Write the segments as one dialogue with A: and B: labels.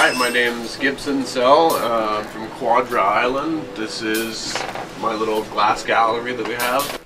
A: Hi, my name's Gibson Sell from Quadra Island. This is my little glass gallery that we have.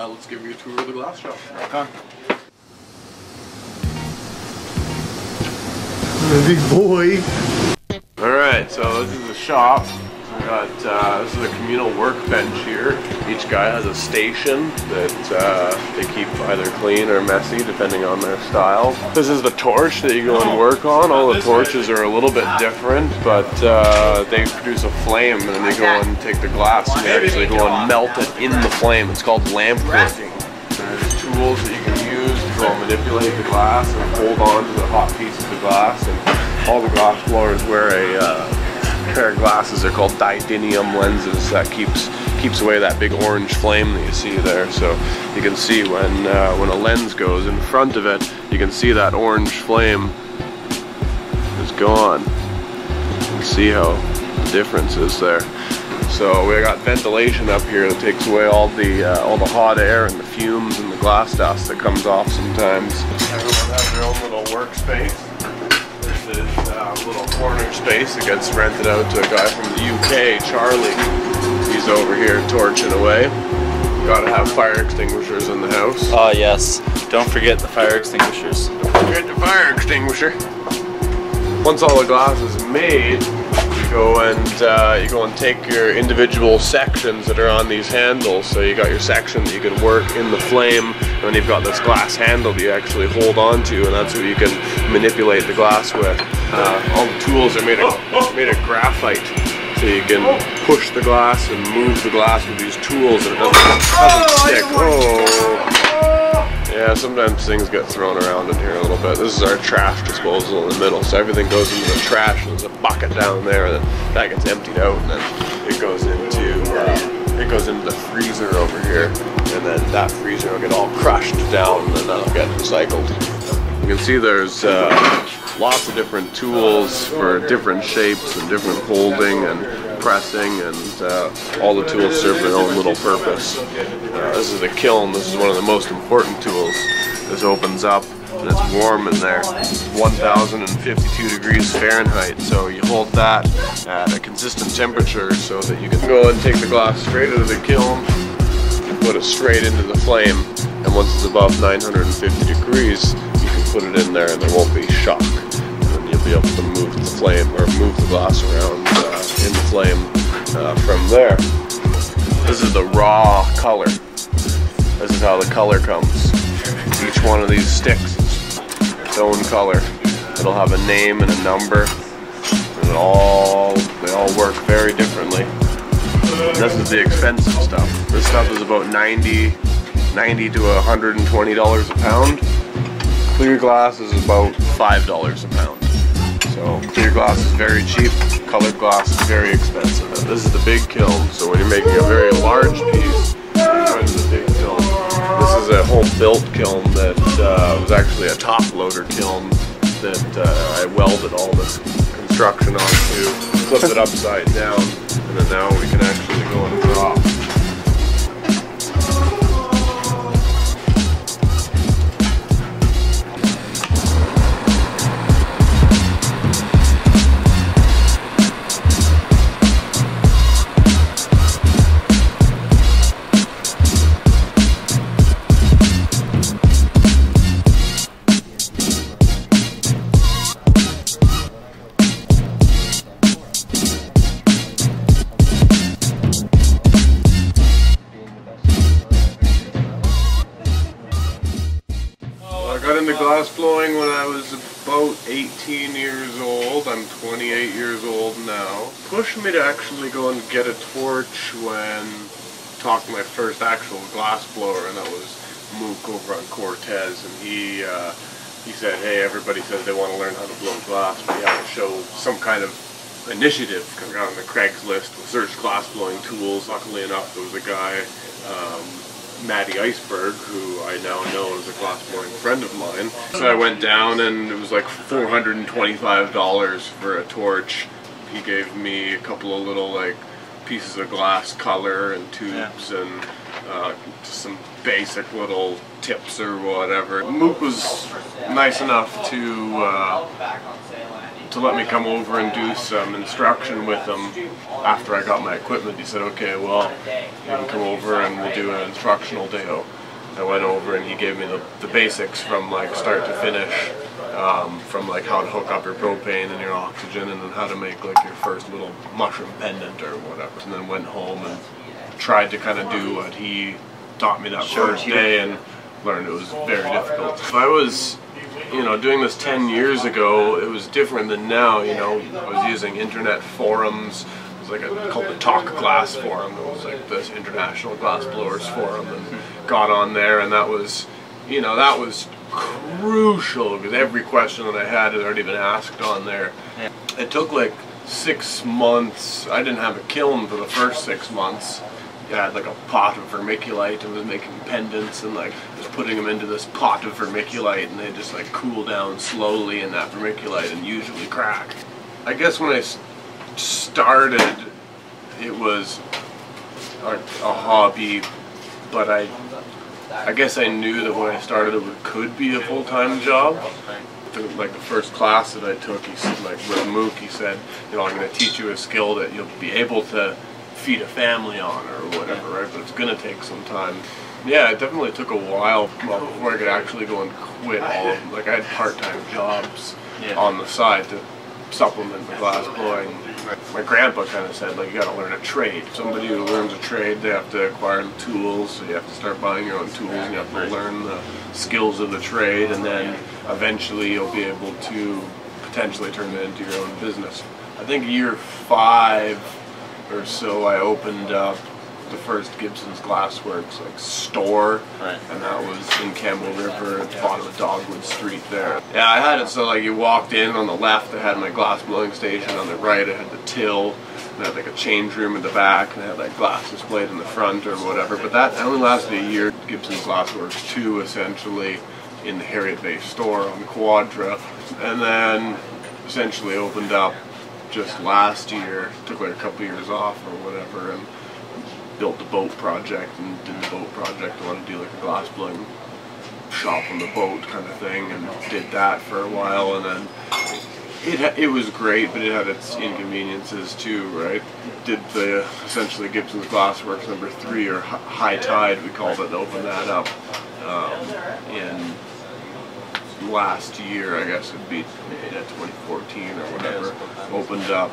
A: Let's give you a tour of the glass shop.
B: Okay.
C: Big boy.
A: Alright, so this is the shop. We got this is a communal workbench here. Each guy has a station that they keep either clean or messy depending on their style. This is the torch that you go and work on. All the torches are a little bit different, but they produce a flame, and then they go and take the glass and they actually go and melt it in the flame. It's called lamp working. There's tools that you can use to go and manipulate the glass and hold on to the hot pieces of glass. And all the glass blowers wear a pair of glasses. They're called didymium lenses that keeps away that big orange flame that you see there. So you can see when a lens goes in front of it, you can see that orange flame is gone. You can see how the difference is there. So we got ventilation up here that takes away all the hot air and the fumes and the glass dust that comes off sometimes. Everyone has their own little workspace. This is a little corner space that gets rented out to a guy from the UK, Charlie. He's over here torching away. Gotta have fire extinguishers in the house.
B: Oh yes, don't forget the fire extinguishers.
A: Don't forget the fire extinguisher. Once all the glass is made, you go and take your individual sections that are on these handles. So you got your section that you can work in the flame, and then you've got this glass handle that you actually hold on to, and that's what you can manipulate the glass with. All the tools are made of graphite, so you can push the glass and move the glass with these tools, and it doesn't stick. Oh. Yeah, sometimes things get thrown around in here a little bit. This is our trash disposal in the middle, so everything goes into the trash, and there's a bucket down there, and then that gets emptied out, and then it goes into the freezer over here, and then that freezer will get all crushed down, and then that'll get recycled. You can see there's lots of different tools for different shapes and different holding and pressing, and all the tools serve their own little purpose. This is the kiln. This is one of the most important tools. This opens up and it's warm in there, 1052 degrees Fahrenheit, so you hold that at a consistent temperature so that you can go and take the glass straight out of the kiln and put it straight into the flame, and once it's above 950 degrees you can put it in there and there won't be shock, and you'll be able to move the flame or move the glass around in the flame from there. This is the raw color. This is how the color comes. Each one of these sticks is its own color. It'll have a name and a number, and they all work very differently. And this is the expensive stuff. This stuff is about $90 to $120 a pound. Clear glass is about $5 a pound. So clear glass is very cheap, colored glass is very expensive. This is the big kiln, so when you're making a very large piece, you go into the big kiln. This is a home-built kiln that was actually a top-loader kiln that I welded all this construction onto, flipped it upside down, and then now we can actually go and drop. 18 years old. I'm 28 years old now. Pushed me to actually go and get a torch when talked to my first actual glass blower, and that was Mook over on Cortez, and he said, hey, everybody says they want to learn how to blow glass, but you have to show some kind of initiative. Because on the Craigslist, search glass blowing tools. Luckily enough, there was a guy, Matty Iceberg, who I now know is a glass blowing friend of mine. So I went down, and it was like $425 for a torch. He gave me a couple of little like pieces of glass color and tubes, and just some basic little tips or whatever. Mook was nice enough to let me come over and do some instruction with him after I got my equipment. He said, okay, well, you can come over and we'll do an instructional demo. I went over and he gave me the basics from like start to finish, from like how to hook up your propane and your oxygen, and then how to make like your first little mushroom pendant or whatever. And then went home and tried to kind of do what he taught me that first day, and learned it was very difficult. If I was, you know, doing this 10 years ago, it was different than now. You know, I was using internet forums. It was like called the Talk Glass forum. It was like this International Glass Blowers forum, and got on there, and that was, you know, that was crucial because every question that I had already been asked on there.
B: Yeah.
A: It took like 6 months. I didn't have a kiln for the first 6 months. I had like a pot of vermiculite and was making pendants, and like was putting them into this pot of vermiculite, and they just like cool down slowly in that vermiculite and usually crack. I guess when I started, it was a hobby, but I guess I knew that when I started it could be a full-time job. Like the first class that I took, he said, like with Mook, he said, you know, I'm going to teach you a skill that you'll be able to feed a family on or whatever, right? But it's going to take some time. Yeah, it definitely took a while before I could actually go and quit all of them. Like I had part-time jobs on the side to supplement the glass blowing. My grandpa kind of said, like, you got to learn a trade. Somebody who learns a trade, they have to acquire the tools, so you have to start buying your own tools, and you have to learn the skills of the trade, and then eventually you'll be able to potentially turn it into your own business. I think year 5 or so I opened up the first Gibson's Glassworks like store, and that was in Campbell River at the bottom of Dogwood Street there. Yeah, I had it so like you walked in on the left, I had my glass blowing station, on the right I had the till, and I had like a change room in the back, and I had like glass displayed in the front or whatever. But that only lasted a year. Gibson's Glassworks 2 essentially in the Harriet Bay store on Quadra, and then essentially opened up just last year. Took like a couple years off or whatever, and built the boat project, and did the boat project. I wanted to do like a glass blowing shop on the boat kind of thing, and did that for a while, and then it was great, but it had its inconveniences too, right? Did the essentially Gibson's Glassworks number 3, or High Tide we called it, and opened that up in last year, I guess it'd be 2014 or whatever. Opened up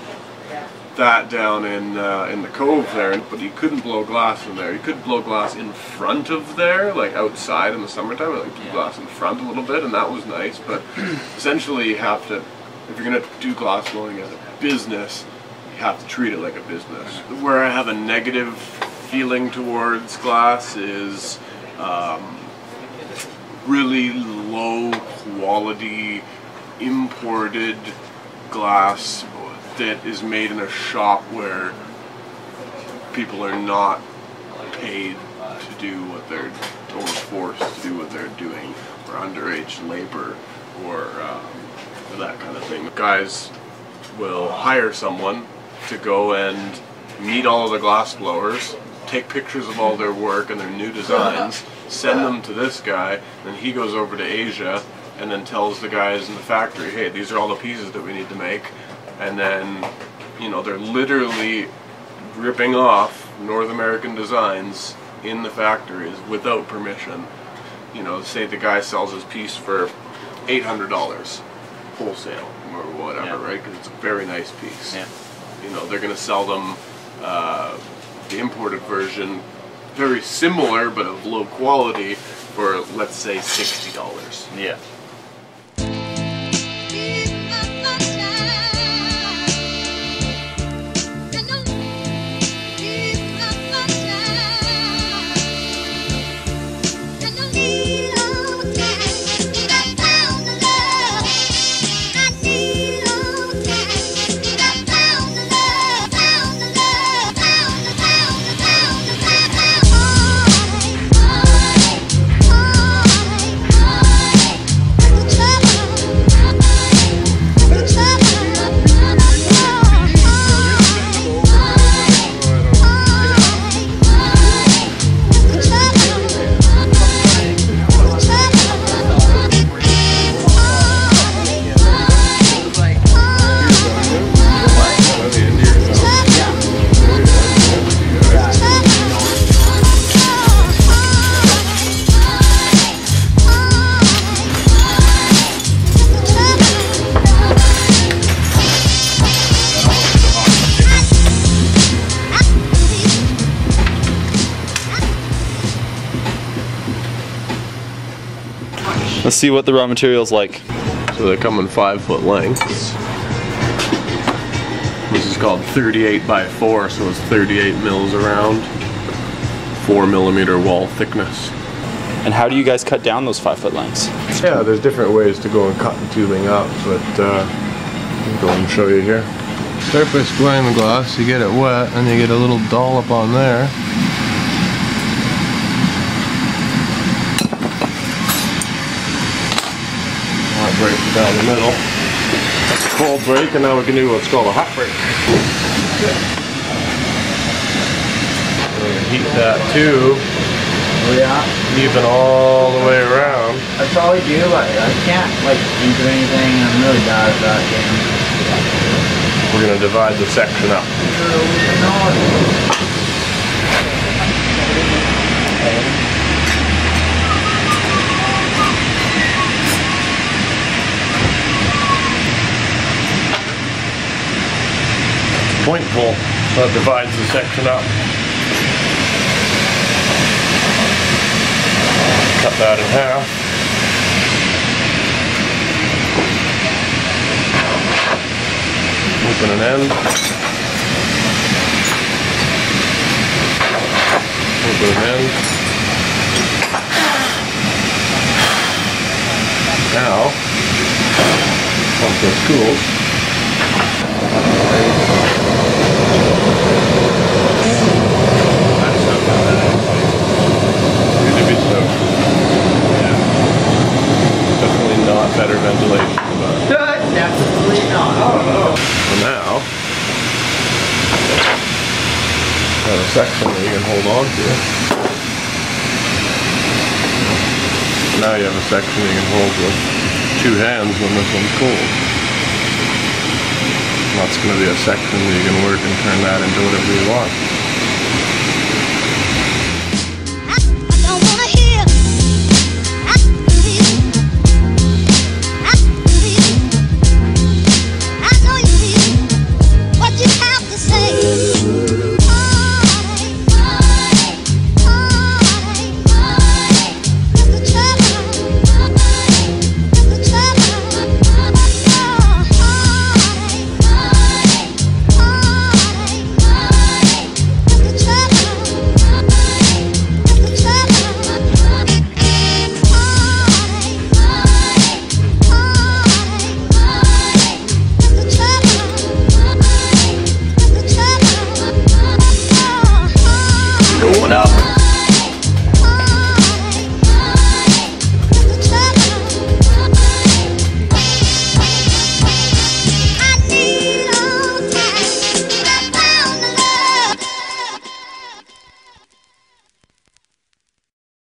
A: that down in the cove there, but you couldn't blow glass in there. You could blow glass in front of there, like outside in the summertime, like blow glass in front a little bit, and that was nice. But essentially, you have to, if you're going to do glass blowing as a business, you have to treat it like a business. Where I have a negative feeling towards glass is really low quality imported glass that is made in a shop where people are not paid to do what they're, or forced to do what they're doing, or underage labor, or that kind of thing. Guys will hire someone to go and meet all of the glass blowers, take pictures of all their work and their new designs, send them to this guy, and he goes over to Asia and then tells the guys in the factory, hey, these are all the pieces that we need to make. And then, you know, they're literally ripping off North American designs in the factories without permission. You know, say the guy sells his piece for $800 wholesale or whatever, right? Because it's a very nice piece.
B: Yeah.
A: You know, they're going to sell them the imported version, very similar but of low quality, for let's say $60.
B: Yeah. Let's see what the raw material's like.
A: So they come in 5-foot lengths. This is called 38 by 4, so it's 38 mils around. 4mm wall thickness.
B: And how do you guys cut down those 5-foot lengths?
A: Yeah, there's different ways to go and cut the tubing up, but I'll go and show you here. Start by squaring the glass, you get it wet, and you get a little dollop on there. That breaks down the middle. That's a cold break, and now we can do what's called a hot break. Heat that too.
C: Oh yeah?
A: Even all the way around.
C: I probably do, but I can't like think of anything. I'm really bad at that game.
A: We're going to divide the section up. Point pull, so that divides the section up. Cut that in half. Open an end. Open an end. Now, once this cools, that's not bad. Good to be stoked. Yeah. Definitely not better ventilation, but
C: Definitely not.
A: so now, got a section that you can hold on to. Now you have a section you can hold with 2 hands when this one's cold. And that's going to be a section that you can work and turn that into whatever you want.